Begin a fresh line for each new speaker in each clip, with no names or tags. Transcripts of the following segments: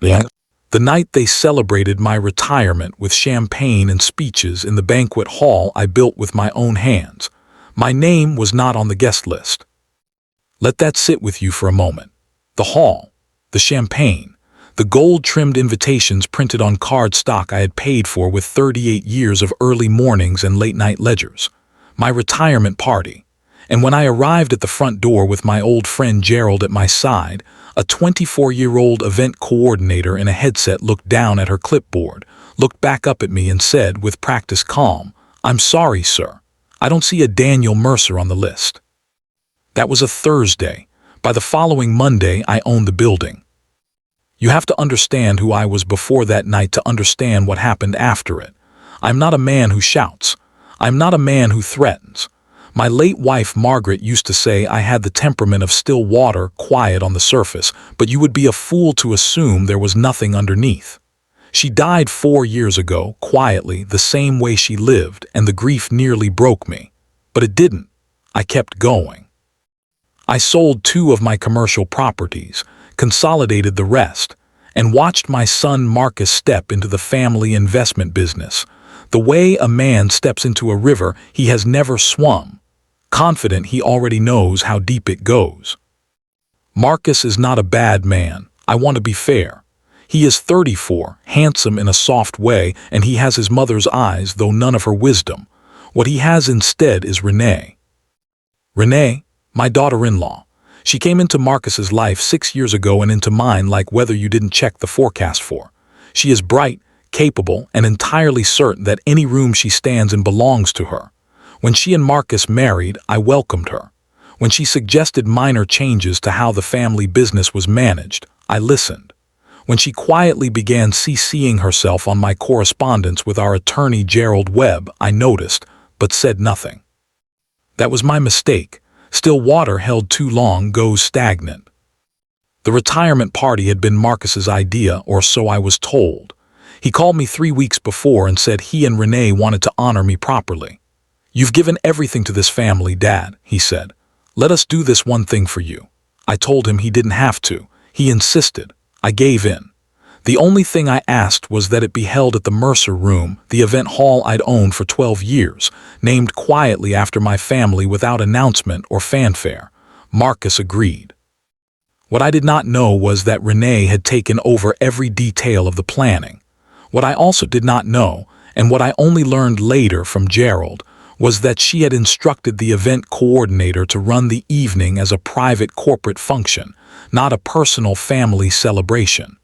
The night they celebrated my retirement with champagne and speeches in the banquet hall I built with my own hands. My name was not on the guest list. Let that sit with you for a moment. The hall, the champagne, the gold-trimmed invitations printed on cardstock I had paid for with 38 years of early mornings and late-night ledgers. My retirement party. And when I arrived at the front door with my old friend Gerald at my side, a 24-year-old event coordinator in a headset looked down at her clipboard, looked back up at me and said with practiced calm, "I'm sorry, sir. I don't see a Daniel Mercer on the list." That was a Thursday. By the following Monday, I owned the building. You have to understand who I was before that night to understand what happened after it. I'm not a man who shouts. I'm not a man who threatens. My late wife Margaret used to say I had the temperament of still water, quiet on the surface, but you would be a fool to assume there was nothing underneath. She died 4 years ago, quietly, the same way she lived, and the grief nearly broke me. But it didn't. I kept going. I sold 2 of my commercial properties, consolidated the rest, and watched my son Marcus step into the family investment business. The way a man steps into a river he has never swum, confident he already knows how deep it goes. Marcus is not a bad man. I want to be fair. He is 34, handsome in a soft way, and he has his mother's eyes, though none of her wisdom. What he has instead is Renee. Renee, my daughter-in-law. She came into Marcus's life 6 years ago and into mine like weather you didn't check the forecast for. She is bright, capable, and entirely certain that any room she stands in belongs to her. When she and Marcus married, I welcomed her. When she suggested minor changes to how the family business was managed, I listened. When she quietly began CCing herself on my correspondence with our attorney Gerald Webb, I noticed, but said nothing. That was my mistake. Still water held too long goes stagnant. The retirement party had been Marcus's idea, or so I was told. He called me 3 weeks before and said he and Renee wanted to honor me properly. "You've given everything to this family, Dad," he said. "Let us do this one thing for you." I told him he didn't have to. He insisted. I gave in. The only thing I asked was that it be held at the Mercer Room, the event hall I'd owned for 12 years, named quietly after my family without announcement or fanfare. Marcus agreed. What I did not know was that Renee had taken over every detail of the planning. What I also did not know, and what I only learned later from Gerald, was that she had instructed the event coordinator to run the evening as a private corporate function, not a personal family celebration.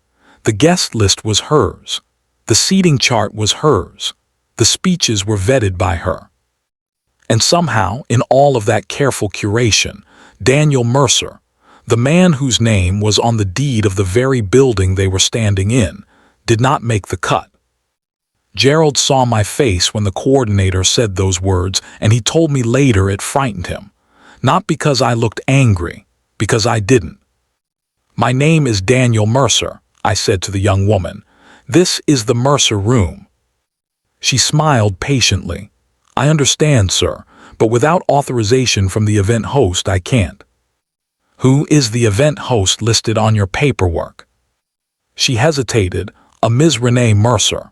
The guest list was hers. The seating chart was hers. The speeches were vetted by her. And somehow, in all of that careful curation, Daniel Mercer, the man whose name was on the deed of the very building they were standing in, did not make the cut. Gerald saw my face when the coordinator said those words, and he told me later it frightened him. Not because I looked angry, because I didn't. "My name is Daniel Mercer," I said to the young woman. "This is the Mercer Room." She smiled patiently. "I understand, sir, but without authorization from the event host I can't." "Who is the event host listed on your paperwork?" She hesitated. "A Ms. Renee Mercer."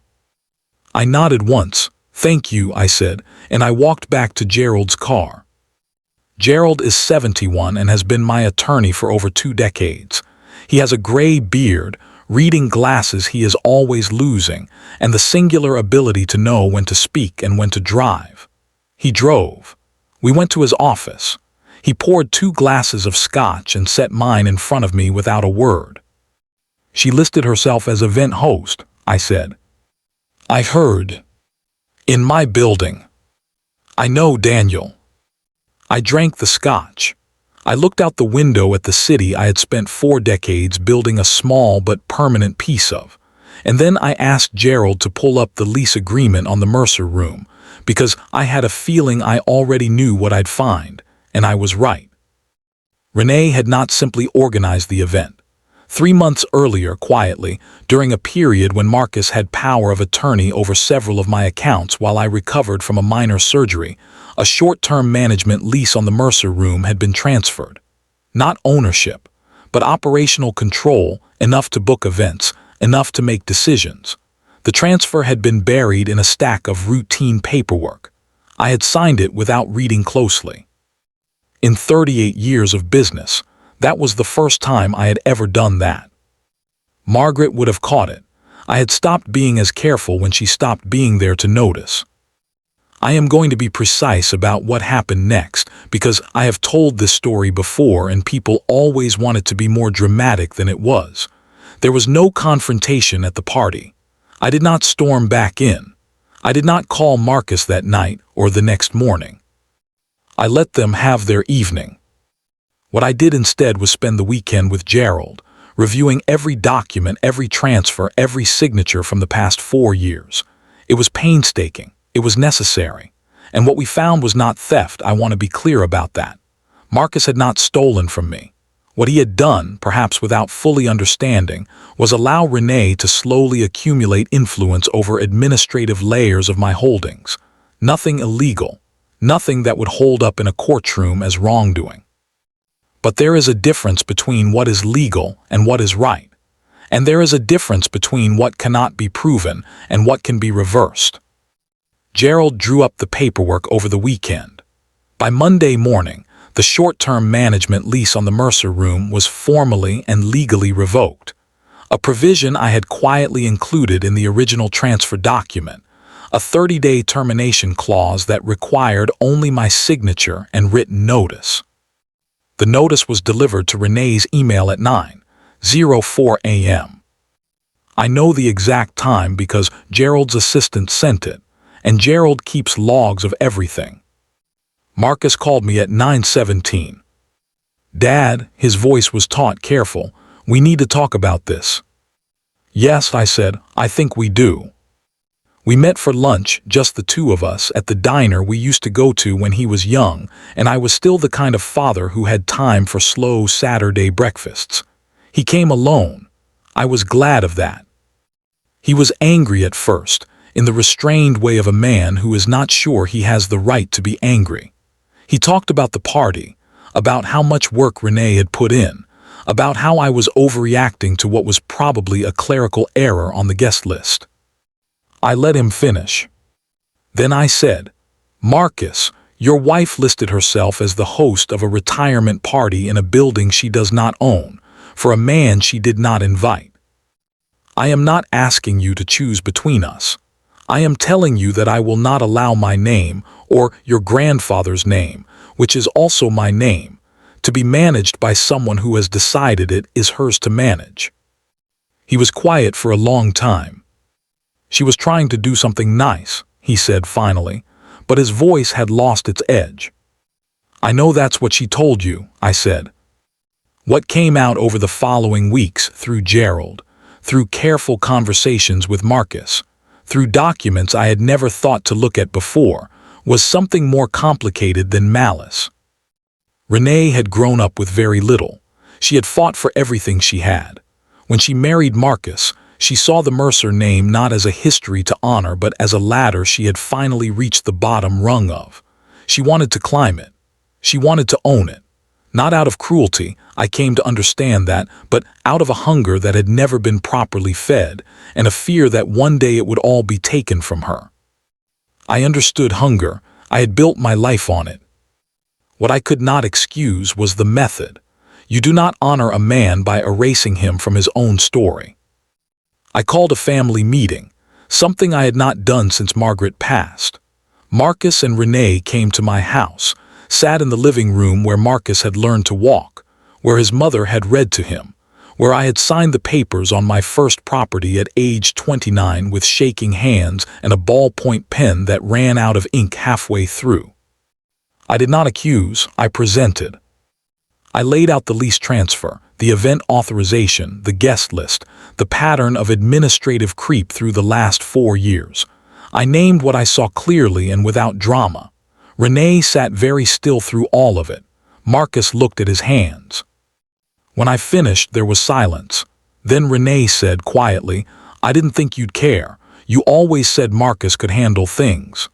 I nodded once. "Thank you," I said, and I walked back to Gerald's car. Gerald is 71 and has been my attorney for over 2 decades. He has a gray beard, reading glasses he is always losing, and the singular ability to know when to speak and when to drive. He drove. We went to his office. He poured 2 glasses of scotch and set mine in front of me without a word. "She listed herself as event host," I said. "I heard. In my building. I know Daniel." I drank the scotch. I looked out the window at the city I had spent 4 decades building a small but permanent piece of. And then I asked Gerald to pull up the lease agreement on the Mercer Room, because I had a feeling I already knew what I'd find, and I was right. Renee had not simply organized the event. 3 months earlier, quietly, during a period when Marcus had power of attorney over several of my accounts while I recovered from a minor surgery, a short-term management lease on the Mercer Room had been transferred. Not ownership, but operational control, enough to book events, enough to make decisions. The transfer had been buried in a stack of routine paperwork. I had signed it without reading closely. In 38 years of business, that was the first time I had ever done that. Margaret would have caught it. I had stopped being as careful when she stopped being there to notice. I am going to be precise about what happened next because I have told this story before and people always want it to be more dramatic than it was. There was no confrontation at the party. I did not storm back in. I did not call Marcus that night or the next morning. I let them have their evening. What I did instead was spend the weekend with Gerald, reviewing every document, every transfer, every signature from the past 4 years. It was painstaking. It was necessary. And what we found was not theft. I want to be clear about that. Marcus had not stolen from me. What he had done, perhaps without fully understanding, was allow Renee to slowly accumulate influence over administrative layers of my holdings. Nothing illegal. Nothing that would hold up in a courtroom as wrongdoing. But there is a difference between what is legal and what is right. And there is a difference between what cannot be proven and what can be reversed. Gerald drew up the paperwork over the weekend. By Monday morning, the short-term management lease on the Mercer room was formally and legally revoked. A provision I had quietly included in the original transfer document, a 30-day termination clause that required only my signature and written notice. The notice was delivered to Renee's email at 9:04 a.m. I know the exact time because Gerald's assistant sent it, and Gerald keeps logs of everything. Marcus called me at 9:17. "Dad," his voice was taut, "careful. We need to talk about this." "Yes," I said, "I think we do." We met for lunch, just the two of us, at the diner we used to go to when he was young, and I was still the kind of father who had time for slow Saturday breakfasts. He came alone. I was glad of that. He was angry at first, in the restrained way of a man who is not sure he has the right to be angry. He talked about the party, about how much work Renee had put in, about how I was overreacting to what was probably a clerical error on the guest list. I let him finish. Then I said, "Marcus, your wife listed herself as the host of a retirement party in a building she does not own, for a man she did not invite. I am not asking you to choose between us. I am telling you that I will not allow my name, or your grandfather's name, which is also my name, to be managed by someone who has decided it is hers to manage." He was quiet for a long time. "She was trying to do something nice," he said finally, but his voice had lost its edge. "I know that's what she told you," I said. What came out over the following weeks through Gerald, through careful conversations with Marcus, through documents I had never thought to look at before, was something more complicated than malice. Renee had grown up with very little. She had fought for everything she had. When she married Marcus, she saw the Mercer name not as a history to honor but as a ladder she had finally reached the bottom rung of. She wanted to climb it. She wanted to own it. Not out of cruelty, I came to understand that, but out of a hunger that had never been properly fed, and a fear that one day it would all be taken from her. I understood hunger. I had built my life on it. What I could not excuse was the method. You do not honor a man by erasing him from his own story. I called a family meeting, something I had not done since Margaret passed. Marcus and Renee came to my house, sat in the living room where Marcus had learned to walk, where his mother had read to him, where I had signed the papers on my first property at age 29 with shaking hands and a ballpoint pen that ran out of ink halfway through. I did not accuse, I presented. I laid out the lease transfer, the event authorization, the guest list, the pattern of administrative creep through the last 4 years. I named what I saw clearly and without drama. Renee sat very still through all of it. Marcus looked at his hands. When I finished, there was silence. Then Renee said quietly, "I didn't think you'd care. You always said Marcus could handle things."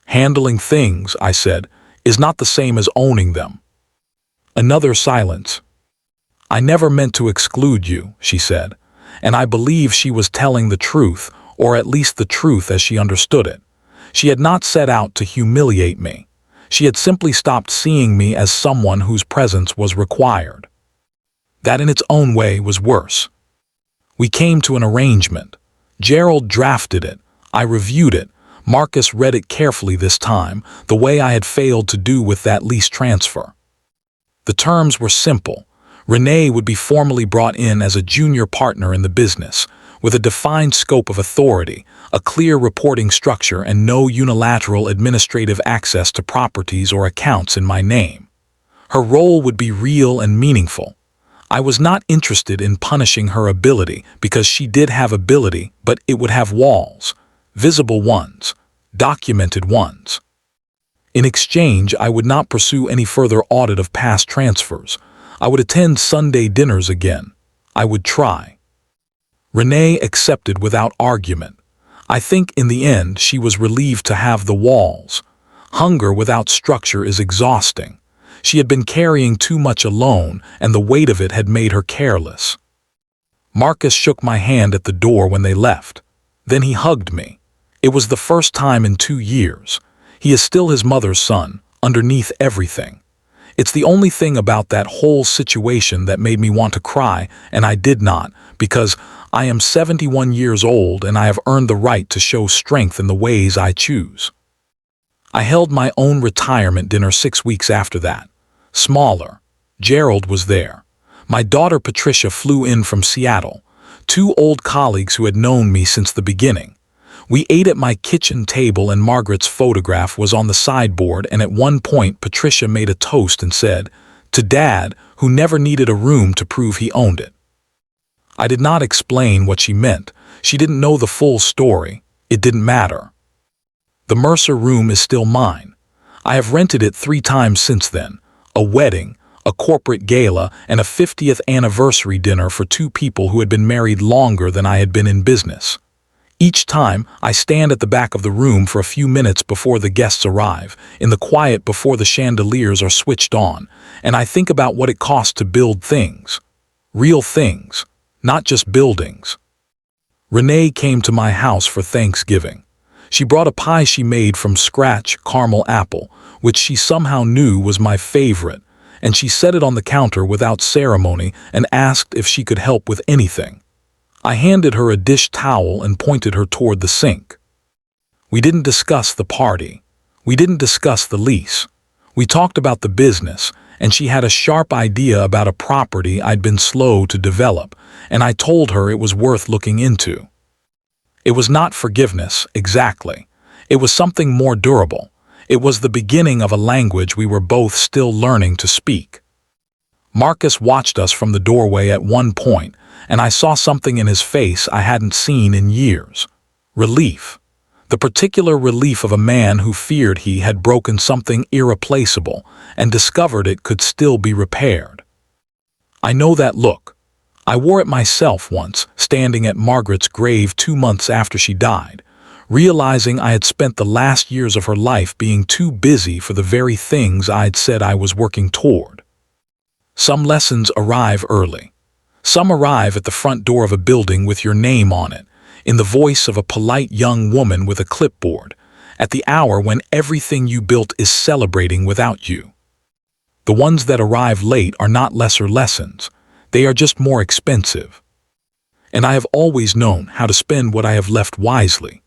"Handling things," I said, "is not the same as owning them." Another silence. "I never meant to exclude you," she said, and I believe she was telling the truth, or at least the truth as she understood it. She had not set out to humiliate me. She had simply stopped seeing me as someone whose presence was required. That in its own way was worse. We came to an arrangement. Gerald drafted it. I reviewed it. Marcus read it carefully this time, the way I had failed to do with that lease transfer. The terms were simple. Renee would be formally brought in as a junior partner in the business, with a defined scope of authority, a clear reporting structure, and no unilateral administrative access to properties or accounts in my name. Her role would be real and meaningful. I was not interested in punishing her ability because she did have ability, but it would have walls, visible ones, documented ones. In exchange, I would not pursue any further audit of past transfers. I would attend Sunday dinners again. I would try. Renee accepted without argument. I think in the end she was relieved to have the walls. Hunger without structure is exhausting. She had been carrying too much alone, and the weight of it had made her careless. Marcus shook my hand at the door when they left. Then he hugged me. It was the first time in 2 years. He is still his mother's son, underneath everything. It's the only thing about that whole situation that made me want to cry, and I did not, because I am 71 years old and I have earned the right to show strength in the ways I choose. I held my own retirement dinner 6 weeks after that. Smaller. Gerald was there. My daughter Patricia flew in from Seattle. 2 old colleagues who had known me since the beginning. We ate at my kitchen table and Margaret's photograph was on the sideboard, and at one point Patricia made a toast and said, "To Dad, who never needed a room to prove he owned it." I did not explain what she meant. She didn't know the full story. It didn't matter. The Mercer room is still mine. I have rented it 3 times since then. A wedding, a corporate gala, and a 50th anniversary dinner for 2 people who had been married longer than I had been in business. Each time, I stand at the back of the room for a few minutes before the guests arrive, in the quiet before the chandeliers are switched on, and I think about what it costs to build things. Real things, not just buildings. Renee came to my house for Thanksgiving. She brought a pie she made from scratch, caramel apple, which she somehow knew was my favorite, and she set it on the counter without ceremony and asked if she could help with anything. I handed her a dish towel and pointed her toward the sink. We didn't discuss the party. We didn't discuss the lease. We talked about the business, and she had a sharp idea about a property I'd been slow to develop, and I told her it was worth looking into. It was not forgiveness, exactly. It was something more durable. It was the beginning of a language we were both still learning to speak. Marcus watched us from the doorway at one point, and I saw something in his face I hadn't seen in years. Relief. The particular relief of a man who feared he had broken something irreplaceable and discovered it could still be repaired. I know that look. I wore it myself once, standing at Margaret's grave 2 months after she died, realizing I had spent the last years of her life being too busy for the very things I'd said I was working toward. Some lessons arrive early. Some arrive at the front door of a building with your name on it, in the voice of a polite young woman with a clipboard, at the hour when everything you built is celebrating without you. The ones that arrive late are not lesser lessons. They are just more expensive. And I have always known how to spend what I have left wisely.